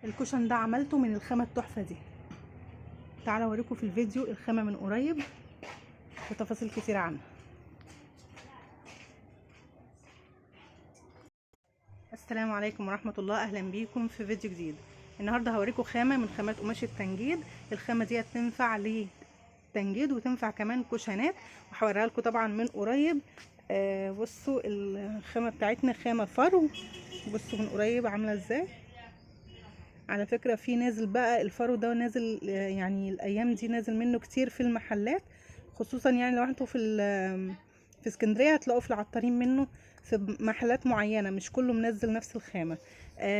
الكوشن ده عملته من الخامة التحفة دي. تعالى اوريكم في الفيديو الخامة من قريب وتفاصيل كتير عنها. السلام عليكم ورحمة الله، اهلا بيكم في فيديو جديد. النهارده هوريكم خامة من خامات قماش التنجيد. الخامة دي تنفع للتنجيد وتنفع كمان كوشنات، وهوريها لكم طبعا من قريب. بصوا الخامة بتاعتنا خامة فرو. بصوا من قريب عاملة ازاي. على فكرة في نازل بقى الفرو ده نازل، يعني الايام دي نازل منه كتير في المحلات، خصوصا يعني لو انتوا في اسكندرية هتلاقوا في العطارين منه في محلات معينة، مش كله منزل نفس الخامة.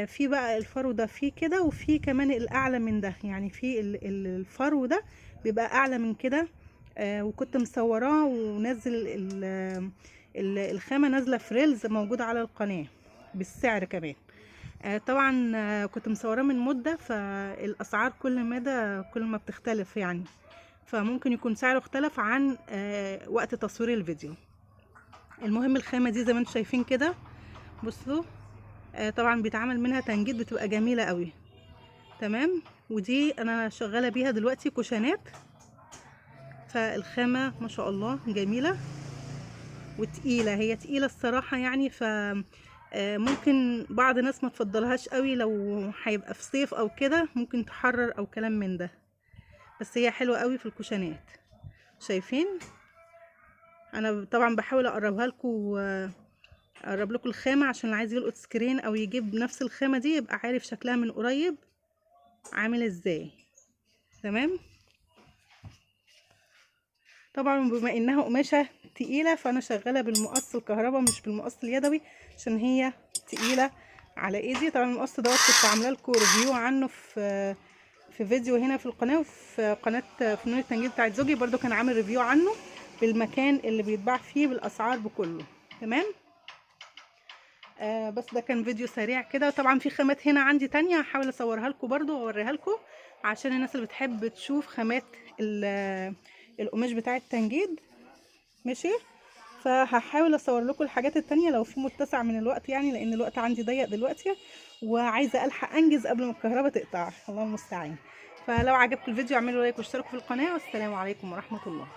في بقى الفرو ده فيه كده، وفي كمان الاعلى من ده، يعني في الفرو ده بيبقى اعلى من كده. وكنت مصوراه ونزل الخامة نازلة فريلز موجودة على القناة بالسعر كمان. طبعا كنت مصوراه من مدة، فالاسعار كل مدى كل ما بتختلف يعني، فممكن يكون سعره اختلف عن وقت تصوير الفيديو. المهم الخامة دي زي ما انتم شايفين كده، بصوا طبعا بيتعمل منها تنجيد، بتبقى جميلة قوي. تمام. ودي انا شغالة بيها دلوقتي كوشنات، فالخامة ما شاء الله جميلة وتقيلة، هي تقيلة الصراحة يعني. ممكن بعض الناس ما تفضلهاش قوي لو هيبقى في صيف او كده، ممكن تحرر او كلام من ده، بس هي حلوة قوي في الكوشنات. شايفين انا طبعا بحاول اقربها لكم، اقرب لكم الخامة عشان اللي عايز يلقط سكرين او يجيب نفس الخامة دي يبقى عارف شكلها من قريب عامل ازاي. تمام. طبعا بما انها قماشة تقيلة فانا شغالة بالمقص الكهرباء مش بالمقص اليدوي، عشان هي تقيلة على ايدي. طبعا المقص دوت كنت عامله لكم ريفيو عنه في فيديو هنا في القناه، وفي قناه فنون التنجيد بتاعت زوجي برضو كان عامل ريفيو عنه بالمكان اللي بيتباع فيه بالاسعار بكله. تمام. بس ده كان فيديو سريع كده. طبعا في خامات هنا عندي تانية هحاول اصورها لكم برضو واوريها لكم، عشان الناس اللي بتحب تشوف خامات القماش بتاع التنجيد. ماشي. فهحاول اصور لكم الحاجات التانية لو في متسع من الوقت، يعني لان الوقت عندي ضيق دلوقتي وعايزه الحق انجز قبل ما الكهرباء تقطع، الله المستعان. فلو عجبكم الفيديو اعملوا لايك واشتركوا في القناه، والسلام عليكم ورحمه الله.